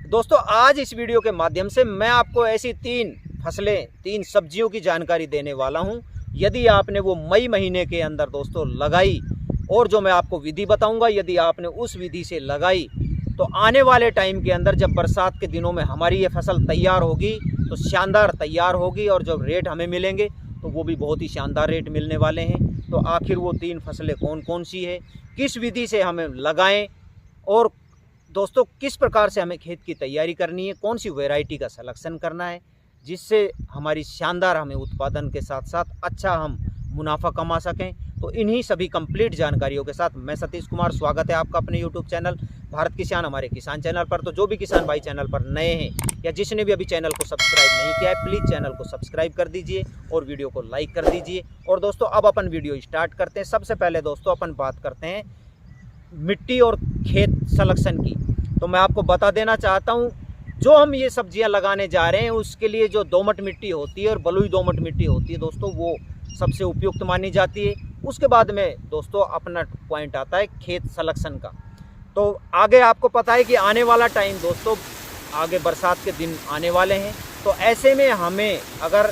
दोस्तों आज इस वीडियो के माध्यम से मैं आपको ऐसी 3 फसलें 3 सब्जियों की जानकारी देने वाला हूं। यदि आपने वो मई महीने के अंदर दोस्तों लगाई और जो मैं आपको विधि बताऊंगा, यदि आपने उस विधि से लगाई तो आने वाले टाइम के अंदर जब बरसात के दिनों में हमारी ये फसल तैयार होगी तो शानदार तैयार होगी और जब रेट हमें मिलेंगे तो वो भी बहुत ही शानदार रेट मिलने वाले हैं। तो आखिर वो 3 फसलें कौन कौन सी है, किस विधि से हमें लगाएं और दोस्तों किस प्रकार से हमें खेत की तैयारी करनी है, कौन सी वैरायटी का सिलेक्शन करना है जिससे हमारी शानदार हमें उत्पादन के साथ साथ अच्छा हम मुनाफा कमा सकें। तो इन्हीं सभी कंप्लीट जानकारियों के साथ मैं सतीश कुमार, स्वागत है आपका अपने यूट्यूब चैनल भारत किसान हमारे किसान चैनल पर। तो जो भी किसान भाई चैनल पर नए हैं या जिसने भी अभी चैनल को सब्सक्राइब नहीं किया है, प्लीज़ चैनल को सब्सक्राइब कर दीजिए और वीडियो को लाइक कर दीजिए। और दोस्तों अब अपन वीडियो स्टार्ट करते हैं। सबसे पहले दोस्तों अपन बात करते हैं मिट्टी और खेत सिलेक्शन की। तो मैं आपको बता देना चाहता हूं, जो हम ये सब्जियां लगाने जा रहे हैं उसके लिए जो दोमट मिट्टी होती है और बलुई दोमट मिट्टी होती है दोस्तों, वो सबसे उपयुक्त मानी जाती है। उसके बाद में दोस्तों अपना पॉइंट आता है खेत सिलेक्शन का। तो आगे आपको पता है कि आने वाला टाइम दोस्तों, आगे बरसात के दिन आने वाले हैं। तो ऐसे में हमें अगर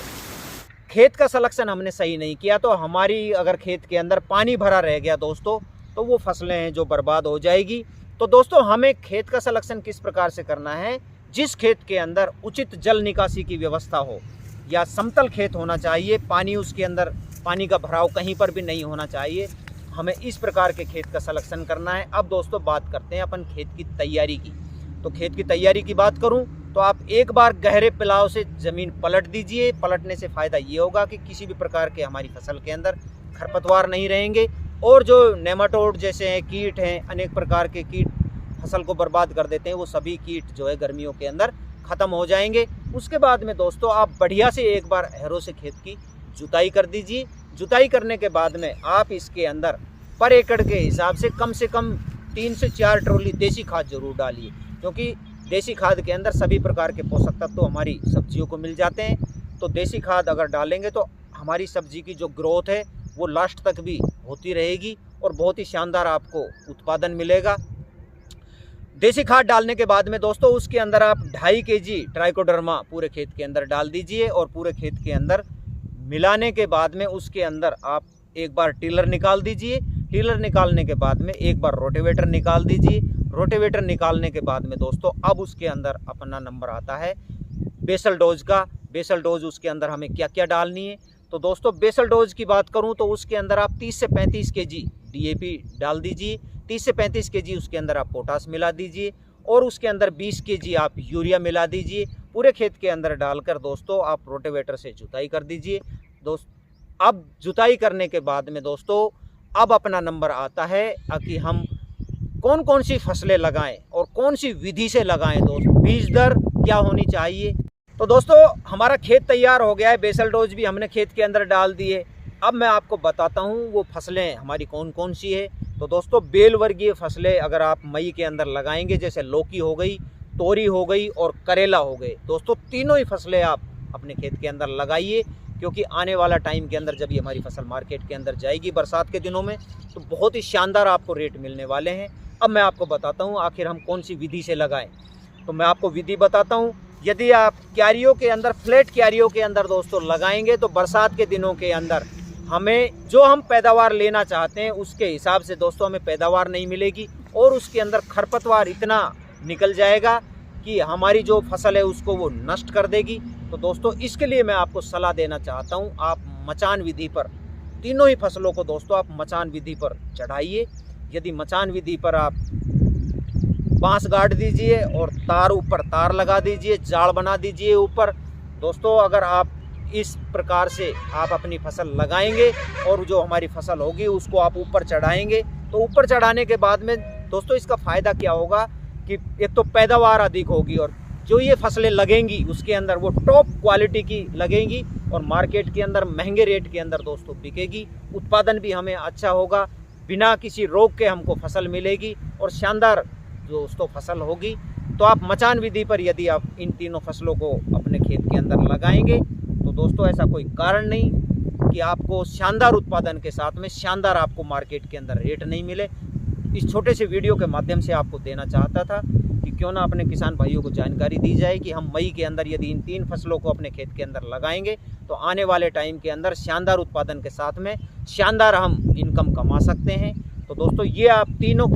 खेत का सिलेक्शन हमने सही नहीं किया तो हमारी अगर खेत के अंदर पानी भरा रह गया दोस्तों, तो वो फसलें हैं जो बर्बाद हो जाएगी। तो दोस्तों हमें खेत का सिलेक्शन किस प्रकार से करना है, जिस खेत के अंदर उचित जल निकासी की व्यवस्था हो या समतल खेत होना चाहिए, पानी उसके अंदर पानी का भराव कहीं पर भी नहीं होना चाहिए, हमें इस प्रकार के खेत का सिलेक्शन करना है। अब दोस्तों बात करते हैं अपन खेत की तैयारी की। तो खेत की तैयारी की बात करूं तो आप एक बार गहरे पिलाव से ज़मीन पलट दीजिए। पलटने से फ़ायदा ये होगा कि किसी भी प्रकार के हमारी फसल के अंदर खरपतवार नहीं रहेंगे और जो नेमाटोड जैसे हैं, कीट हैं, अनेक प्रकार के कीट फसल को बर्बाद कर देते हैं, वो सभी कीट जो है गर्मियों के अंदर ख़त्म हो जाएंगे। उसके बाद में दोस्तों आप बढ़िया से एक बार हैरों से खेत की जुताई कर दीजिए। जुताई करने के बाद में आप इसके अंदर पर एकड़ के हिसाब से कम 3 से 4 ट्रॉली देसी खाद जरूर डालिए, क्योंकि देसी खाद के अंदर सभी प्रकार के पोषक तत्व हमारी सब्जियों को मिल जाते हैं। तो देसी खाद अगर डालेंगे तो हमारी सब्जी की जो ग्रोथ है वो लास्ट तक भी होती रहेगी और बहुत ही शानदार आपको उत्पादन मिलेगा। देसी खाद डालने के बाद में दोस्तों उसके अंदर आप 2.5 kg ट्राइकोडर्मा पूरे खेत के अंदर डाल दीजिए और पूरे खेत के अंदर मिलाने के बाद में उसके अंदर आप एक बार टिलर निकाल दीजिए। टिलर निकालने के बाद में एक बार रोटेवेटर निकाल दीजिए। रोटेवेटर निकालने के बाद में दोस्तों अब उसके अंदर अपना नंबर आता है बेसल डोज का। बेसल डोज उसके अंदर हमें क्या क्या डालनी है। तो दोस्तों बेसल डोज की बात करूं तो उसके अंदर आप 30 से 35 kg DAP डाल दीजिए। 30 से 35 kg उसके अंदर आप पोटास मिला दीजिए और उसके अंदर 20 kg आप यूरिया मिला दीजिए। पूरे खेत के अंदर डालकर दोस्तों आप रोटेवेटर से जुताई कर दीजिए। अब जुताई करने के बाद में दोस्तों अब अपना नंबर आता है कि हम कौन कौन सी फसलें लगाएं और कौन सी विधि से लगाएं। दोस्तों बीज दर क्या होनी चाहिए। तो दोस्तों हमारा खेत तैयार हो गया है, बेसल डोज भी हमने खेत के अंदर डाल दिए। अब मैं आपको बताता हूँ वो फसलें हमारी कौन कौन सी है। तो दोस्तों बेल वर्गीय फसलें अगर आप मई के अंदर लगाएंगे, जैसे लौकी हो गई, तोरी हो गई और करेला हो गए, दोस्तों तीनों ही फसलें आप अपने खेत के अंदर लगाइए, क्योंकि आने वाला टाइम के अंदर जब ये हमारी फसल मार्केट के अंदर जाएगी बरसात के दिनों में तो बहुत ही शानदार आपको रेट मिलने वाले हैं। अब मैं आपको बताता हूँ आखिर हम कौन सी विधि से लगाएं। तो मैं आपको विधि बताता हूँ। यदि आप क्यारियों के अंदर, फ्लैट क्यारियों के अंदर दोस्तों लगाएंगे तो बरसात के दिनों के अंदर हमें जो हम पैदावार लेना चाहते हैं उसके हिसाब से दोस्तों हमें पैदावार नहीं मिलेगी और उसके अंदर खरपतवार इतना निकल जाएगा कि हमारी जो फसल है उसको वो नष्ट कर देगी। तो दोस्तों इसके लिए मैं आपको सलाह देना चाहता हूँ, आप मचान विधि पर तीनों ही फसलों को दोस्तों आप मचान विधि पर चढ़ाइए। यदि मचान विधि पर आप बांस गाड़ दीजिए और तार ऊपर तार लगा दीजिए, जाल बना दीजिए ऊपर। दोस्तों अगर आप इस प्रकार से आप अपनी फसल लगाएंगे और जो हमारी फसल होगी उसको आप ऊपर चढ़ाएंगे, तो ऊपर चढ़ाने के बाद में दोस्तों इसका फ़ायदा क्या होगा कि एक तो पैदावार अधिक होगी और जो ये फसलें लगेंगी उसके अंदर वो टॉप क्वालिटी की लगेंगी और मार्केट के अंदर महंगे रेट के अंदर दोस्तों बिकेगी। उत्पादन भी हमें अच्छा होगा, बिना किसी रोग के हमको फसल मिलेगी और शानदार दोस्तों फसल होगी। तो आप मचान विधि पर यदि आप इन तीनों फसलों को अपने खेत के अंदर लगाएंगे तो दोस्तों ऐसा कोई कारण नहीं कि आपको शानदार उत्पादन के साथ में शानदार आपको मार्केट के अंदर रेट नहीं मिले। इस छोटे से वीडियो के माध्यम से आपको देना चाहता था कि क्यों ना अपने किसान भाइयों को जानकारी दी जाए कि हम मई के अंदर यदि इन 3 फसलों को अपने खेत के अंदर लगाएंगे तो आने वाले टाइम के अंदर शानदार उत्पादन के साथ में शानदार हम इनकम कमा सकते हैं। तो दोस्तों ये आप तीनों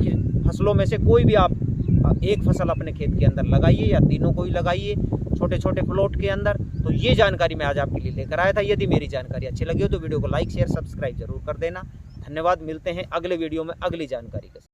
फसलों में से कोई भी आप एक फसल अपने खेत के अंदर लगाइए या तीनों को ही लगाइए छोटे छोटे प्लॉट के अंदर। तो ये जानकारी मैं आज आपके लिए लेकर आया था। यदि मेरी जानकारी अच्छी लगी हो तो वीडियो को लाइक शेयर सब्सक्राइब जरूर कर देना। धन्यवाद। मिलते हैं अगले वीडियो में अगली जानकारी के साथ।